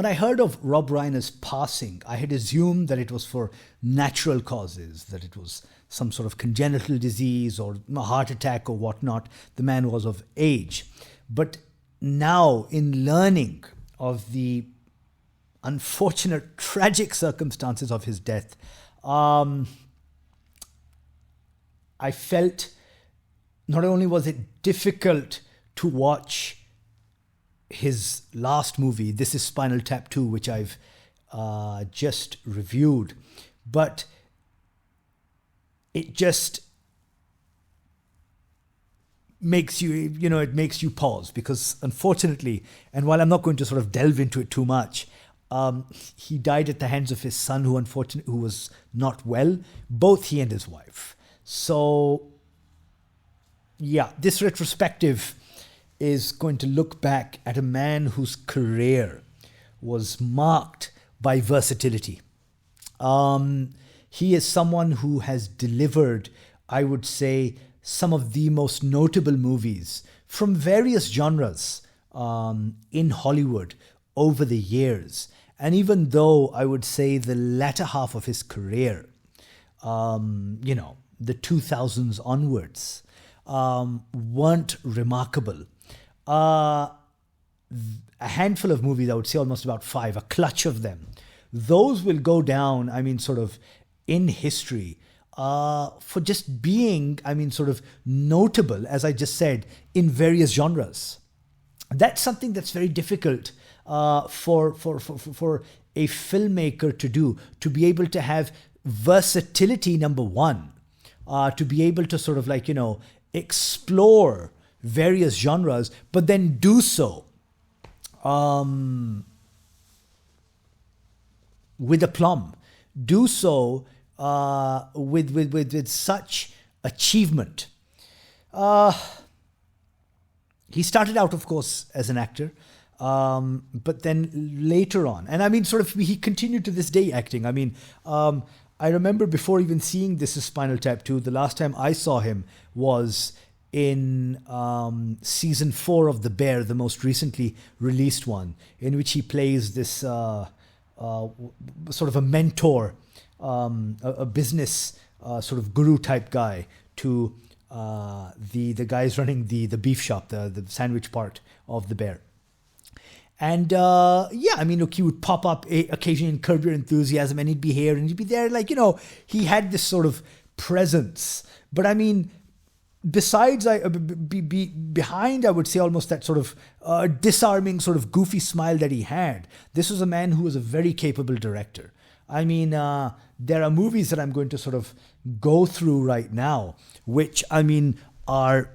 when I heard of Rob Reiner's passing, I had assumed that it was for natural causes, that it was some sort of congenital disease or a heart attack or whatnot. The man was of age. But now, in learning of the unfortunate, tragic circumstances of his death, I felt not only was it difficult to watch his last movie, This Is Spinal Tap 2, which I've just reviewed, but it just makes you, it makes you pause, because unfortunately, and while I'm not going to sort of delve into it too much, he died at the hands of his son, who was not well, both he and his wife. So, yeah, this retrospective is going to look back at a man whose career was marked by versatility. He is someone who has delivered, I would say, some of the most notable movies from various genres in Hollywood over the years. And even though I would say the latter half of his career, the 2000s onwards, weren't remarkable. A handful of movies, I would say almost about 5, a clutch of them, those will go down, sort of in history for just being, sort of notable, as I just said, in various genres. That's something that's very difficult for a filmmaker to do, to be able to have versatility, number one, to be able to sort of explore various genres, but then do so with aplomb, do so with such achievement. He started out, of course, as an actor, but then later on, and he continued to this day acting. I remember before even seeing This Is Spinal Tap 2, the last time I saw him was in season 4 of The Bear, the most recently released one, in which he plays this sort of a mentor, a business sort of guru type guy to the guys running the beef shop, the sandwich part of The Bear. And he would pop up occasionally in Curb Your Enthusiasm, and he'd be here and he'd be there. He had this sort of presence. But besides, behind, I would say almost that sort of disarming, sort of goofy smile that he had, this was a man who was a very capable director. There are movies that I'm going to sort of go through right now, which, are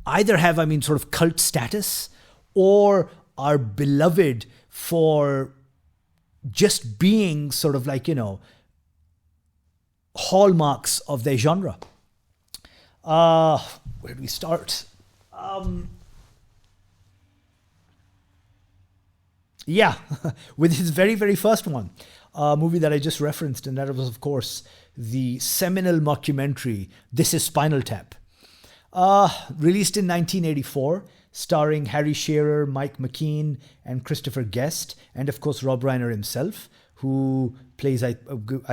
either have, sort of cult status, or are beloved for just being sort of hallmarks of their genre. Where do we start? With his very, very first one, movie that I just referenced, and that was, of course, the seminal mockumentary, This Is Spinal Tap. Released in 1984, starring Harry Shearer, Mike McKean, and Christopher Guest, and of course Rob Reiner himself, who plays, I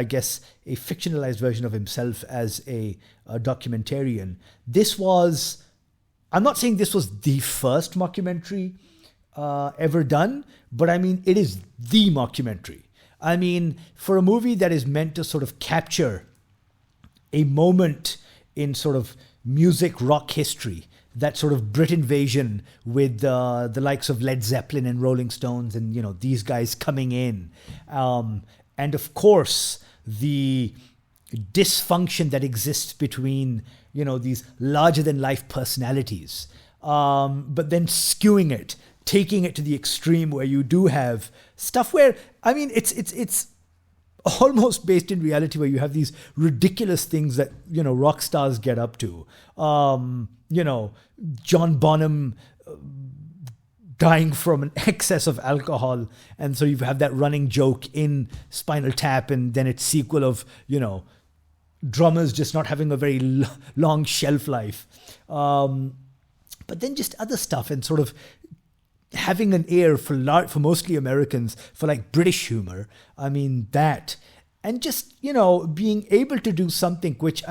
guess, a fictionalized version of himself as a documentarian. This was, I'm not saying this was the first mockumentary ever done, but it is the mockumentary. For a movie that is meant to sort of capture a moment in sort of music rock history, that sort of Brit invasion with the likes of Led Zeppelin and Rolling Stones and, these guys coming in. And of course, the dysfunction that exists between, these larger than life personalities, but then skewing it, taking it to the extreme where you do have stuff where, it's almost based in reality, where you have these ridiculous things that, rock stars get up to. John Bonham dying from an excess of alcohol. And so you have that running joke in Spinal Tap, and then its sequel of, drummers just not having a very long shelf life. But then just other stuff, and sort of having an ear for mostly Americans for like British humor. I mean, that. And just, being able to do something which,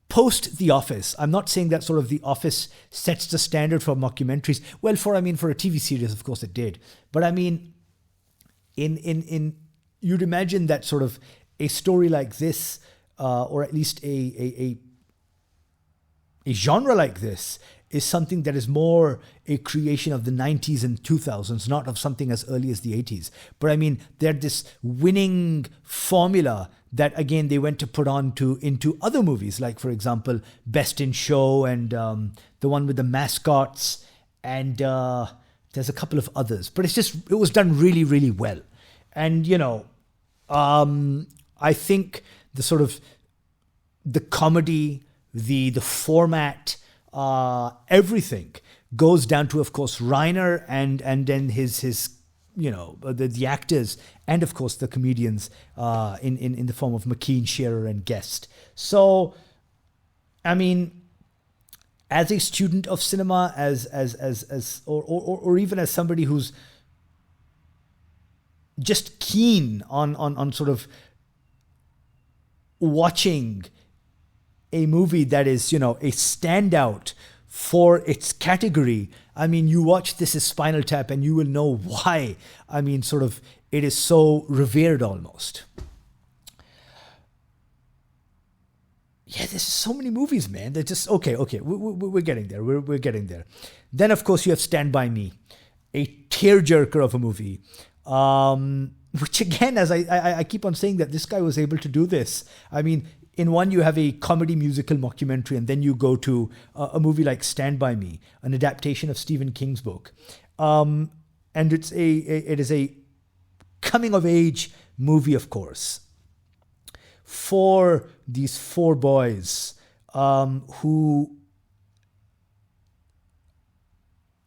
post The Office. I'm not saying that sort of The Office sets the standard for mockumentaries. Well, for a TV series, of course it did. But I mean, in you'd imagine that sort of a story like this, or at least a genre like this, is something that is more a creation of the 90s and 2000s, not of something as early as the 80s. But I mean, they're this winning formula that, again, they went to put on into other movies, like, for example, Best in Show and the one with the mascots, and there's a couple of others. But it was done really, really well. And, I think the comedy, the format, everything goes down to, of course, Reiner and then his the actors, and of course the comedians in the form of McKean, Shearer, and Guest. So, I mean, as a student of cinema, or even as somebody who's just keen on sort of watching a movie that is, a standout for its category. I mean, you watch This Is Spinal Tap and you will know why. I mean, sort of, it is so revered almost. Yeah, there's so many movies, man. They're just, okay, we're getting there. We're getting there. Then, of course, you have Stand By Me, a tearjerker of a movie. Which again, as I keep on saying that this guy was able to do this. I mean, in one you have a comedy musical mockumentary, and then you go to a movie like Stand By Me, an adaptation of Stephen King's book. And it is a coming of age movie, of course, for these four boys who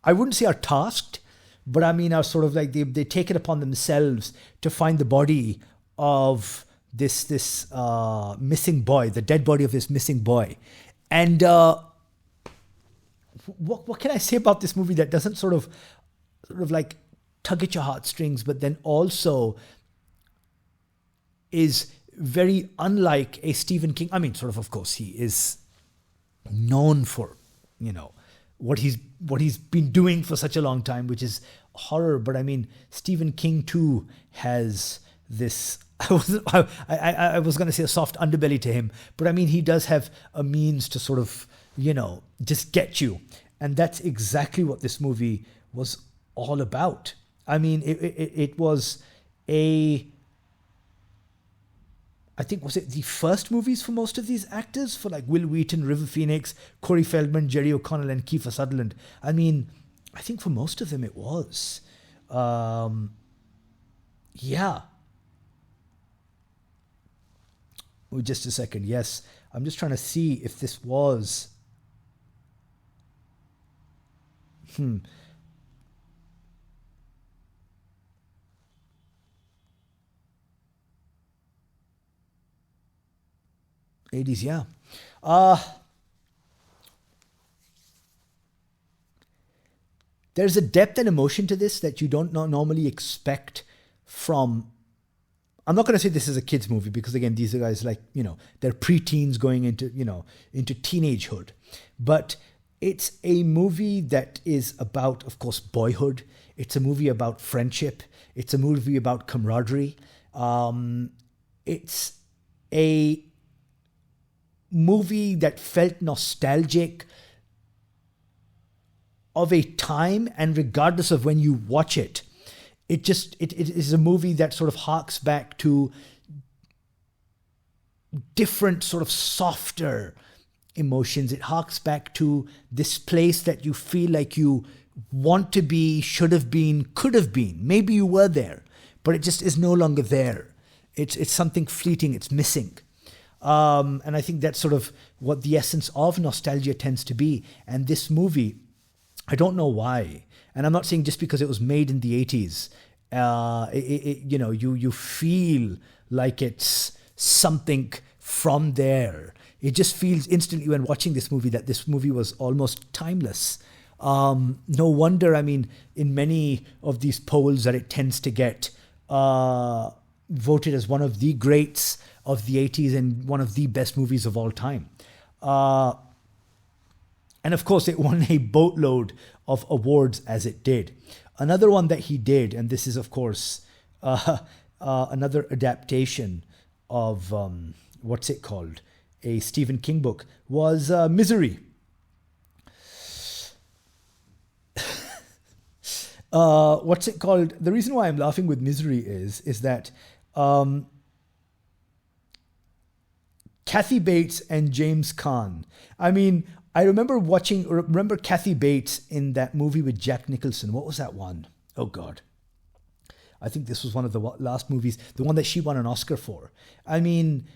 I wouldn't say are tasked, but I mean are sort of like they take it upon themselves to find the body of this missing boy, the dead body of this missing boy. And what can I say about this movie that doesn't sort of like tug at your heartstrings, but then also is very unlike a Stephen King. I mean, sort of course, he is known for, what he's been doing for such a long time, which is horror. But I mean, Stephen King too has this, I was going to say a soft underbelly to him, but I mean, he does have a means to sort of, just get you. And that's exactly what this movie was all about. I mean, it was I think, was it the first movies for most of these actors? For like Will Wheaton, River Phoenix, Corey Feldman, Jerry O'Connell, and Kiefer Sutherland. I mean, I think for most of them it was. Yeah. Oh, just a second. Yes. I'm just trying to see if this was... 80s, yeah. There's a depth and emotion to this that you don't normally expect from... I'm not going to say this is a kid's movie because, again, these are guys like, they're preteens going into teenagehood. But it's a movie that is about, of course, boyhood. It's a movie about friendship. It's a movie about camaraderie. It's a movie that felt nostalgic of a time, and regardless of when you watch it, it is a movie that sort of harks back to different sort of softer emotions. It harks back to this place that you feel like you want to be, should have been, could have been. Maybe you were there, but it just is no longer there. It's something fleeting. It's missing. And I think that's sort of what the essence of nostalgia tends to be. And this movie, I don't know why. And I'm not saying just because it was made in the 80s, you feel like it's something from there. It just feels instantly when watching this movie that this movie was almost timeless. No wonder, I mean, in many of these polls that it tends to get voted as one of the greats of the 80s and one of the best movies of all time. And of course, it won a boatload of awards as it did. Another one that he did, and this is, of course, another adaptation of, what's it called? A Stephen King book, was Misery. What's it called? The reason why I'm laughing with Misery is that Kathy Bates and James Caan. I mean, I remember Kathy Bates in that movie with Jack Nicholson. What was that one? Oh God. I think this was one of the last movies, the one that she won an Oscar for. I mean,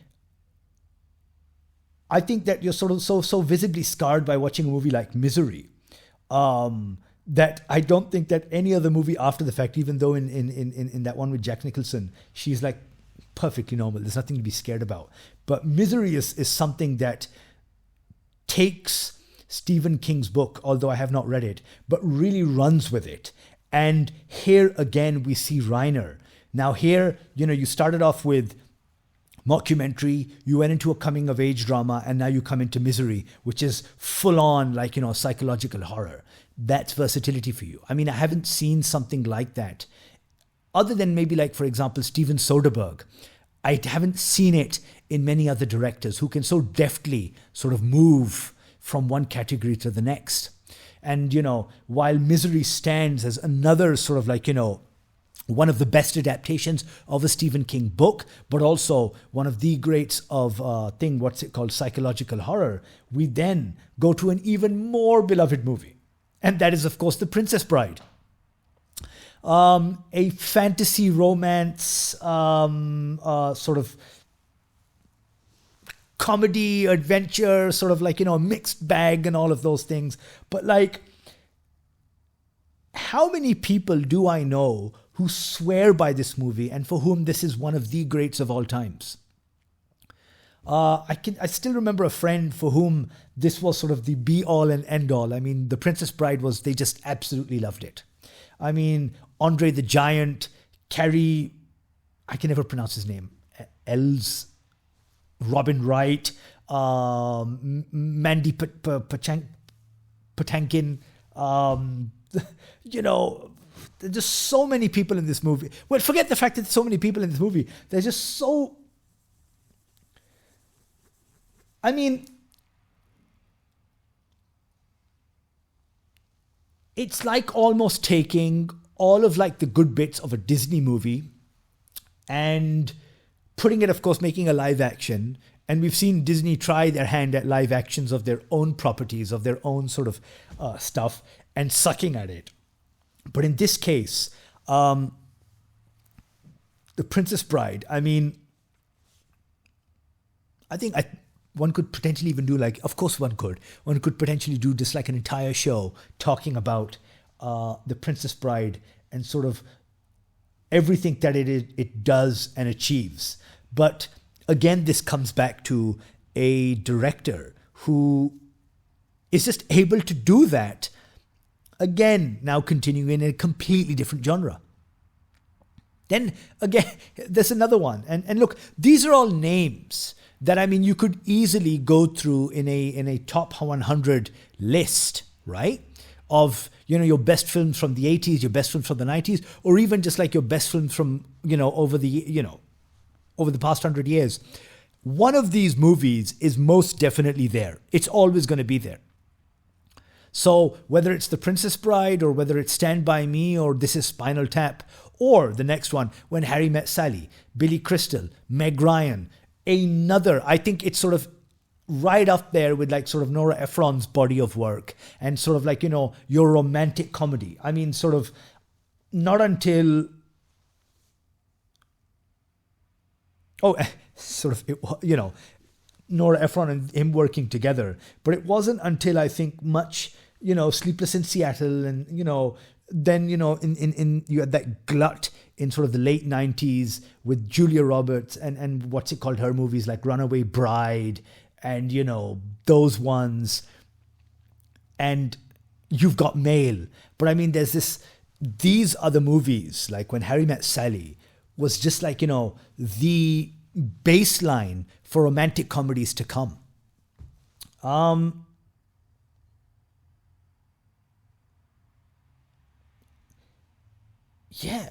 I think that you're sort of so visibly scarred by watching a movie like Misery, that I don't think that any other movie after the fact, even though in that one with Jack Nicholson, she's like perfectly normal. There's nothing to be scared about. But Misery is something that takes Stephen King's book, although I have not read it, but really runs with it. And here again, we see Reiner. Now here, you started off with mockumentary, you went into a coming of age drama, and now you come into Misery, which is full on psychological horror. That's versatility for you. I mean, I haven't seen something like that other than maybe like, for example, Steven Soderbergh. I haven't seen it in many other directors who can so deftly sort of move from one category to the next. And, while Misery stands as another sort of one of the best adaptations of a Stephen King book, but also one of the greats of psychological horror, we then go to an even more beloved movie. And that is, of course, The Princess Bride. A fantasy romance, sort of comedy, adventure, sort of a mixed bag and all of those things. But how many people do I know who swear by this movie and for whom this is one of the greats of all times? I still remember a friend for whom this was sort of the be all and end all. I mean, The Princess Bride they just absolutely loved it. I mean, Andre the Giant, Carrie, I can never pronounce his name, Els, Robin Wright, Mandy Patinkin, there's just so many people in this movie. Well, forget the fact that there's so many people in this movie. There's just so... I mean, it's like almost taking all of the good bits of a Disney movie and putting it, of course, making a live action. And we've seen Disney try their hand at live actions of their own properties, of their own sort of stuff, and sucking at it. But in this case, The Princess Bride, I mean, I think one could potentially even do of course one could potentially do just an entire show talking about The Princess Bride and sort of everything that it does and achieves. But again, this comes back to a director who is just able to do that. Again, now continuing in a completely different genre. Then again, there's another one. And look, these are all names that, I mean, you could easily go through in a top 100 list, right? Of, your best films from the 80s, your best films from the 90s, or even just your best films from, over the past 100 years. One of these movies is most definitely there. It's always going to be there. So whether it's The Princess Bride, or whether it's Stand By Me, or This Is Spinal Tap, or the next one, When Harry Met Sally, Billy Crystal, Meg Ryan, another, I think it's sort of right up there with sort of Nora Ephron's body of work and sort of your romantic comedy. I mean, sort of not until, Nora Ephron and him working together, but it wasn't until I think much, Sleepless in Seattle and, then, in you had that glut in sort of the late 90s with Julia Roberts and what's it called, her movies like Runaway Bride and, those ones. And you've got Mail. But I mean, these other movies, like When Harry Met Sally, was just like, the baseline for romantic comedies to come. Yeah.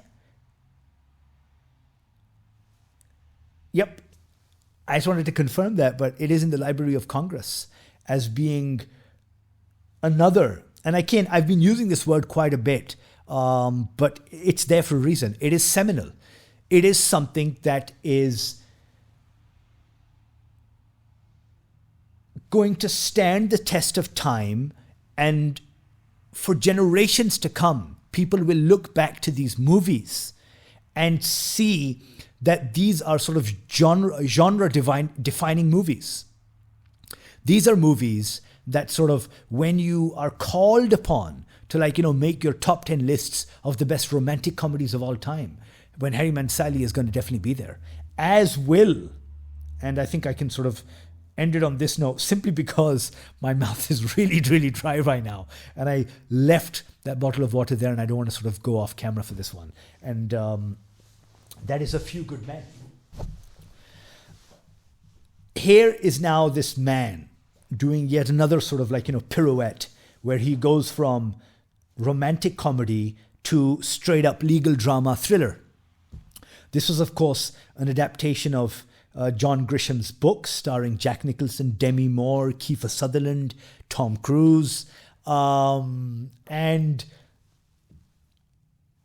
Yep. I just wanted to confirm that, but it is in the Library of Congress as being another, and I've been using this word quite a bit, but it's there for a reason. It is seminal. It is something that is going to stand the test of time, and for generations to come, people will look back to these movies and see that these are sort of genre defining movies. These are movies that sort of, when you are called upon to make your top 10 lists of the best romantic comedies of all time, When Harry Met Sally is going to definitely be there, as will, and I think I can sort of end it on this note simply because my mouth is really, really dry right now. And I left that bottle of water there and I don't want to sort of go off camera for this one. And that is A Few Good Men. Here is now this man doing yet another sort of pirouette where he goes from romantic comedy to straight up legal drama thriller. This was, of course, an adaptation of John Grisham's book starring Jack Nicholson, Demi Moore, Kiefer Sutherland, Tom Cruise. And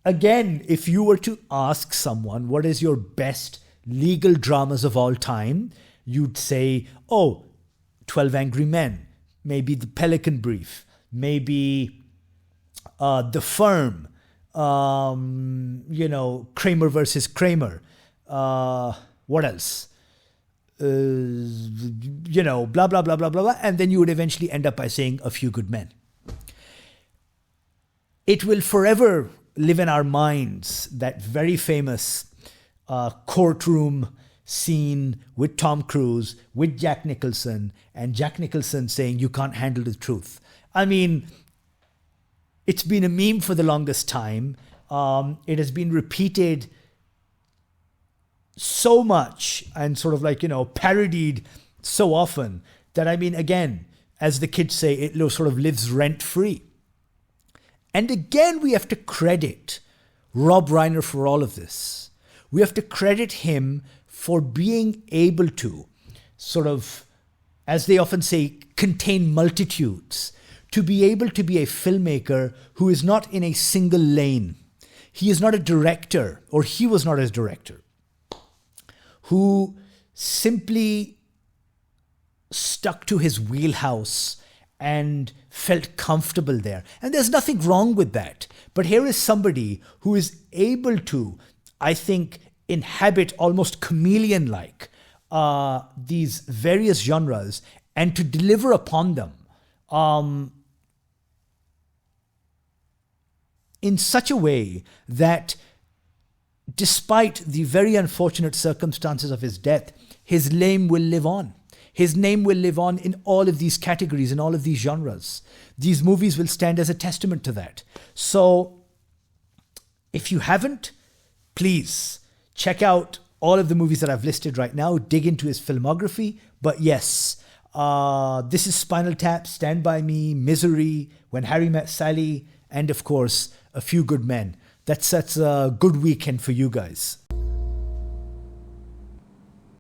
again, if you were to ask someone, what is your best legal dramas of all time? You'd say, 12 Angry Men, maybe The Pelican Brief, maybe The Firm, Kramer versus Kramer. What else? Blah, blah, blah, blah, blah, blah. And then you would eventually end up by saying A Few Good Men. It will forever live in our minds, that very famous courtroom scene with Tom Cruise, with Jack Nicholson, and Jack Nicholson saying, "You can't handle the truth." I mean, it's been a meme for the longest time. It has been repeated so much and sort of parodied so often that, I mean, again, as the kids say, it sort of lives rent free. And again, we have to credit Rob Reiner for all of this. We have to credit him for being able to sort of, as they often say, contain multitudes, to be able to be a filmmaker who is not in a single lane. He is not a director, or he was not a director, who simply stuck to his wheelhouse and felt comfortable there. And there's nothing wrong with that. But here is somebody who is able to, I think, inhabit almost chameleon-like these various genres and to deliver upon them in such a way that, despite the very unfortunate circumstances of his death, his name will live on. His name will live on in all of these categories, in all of these genres. These movies will stand as a testament to that. So, if you haven't, please check out all of the movies that I've listed right now. Dig into his filmography. But yes, This Is Spinal Tap, Stand By Me, Misery, When Harry Met Sally, and of course, A Few Good Men. That's a good weekend for you guys.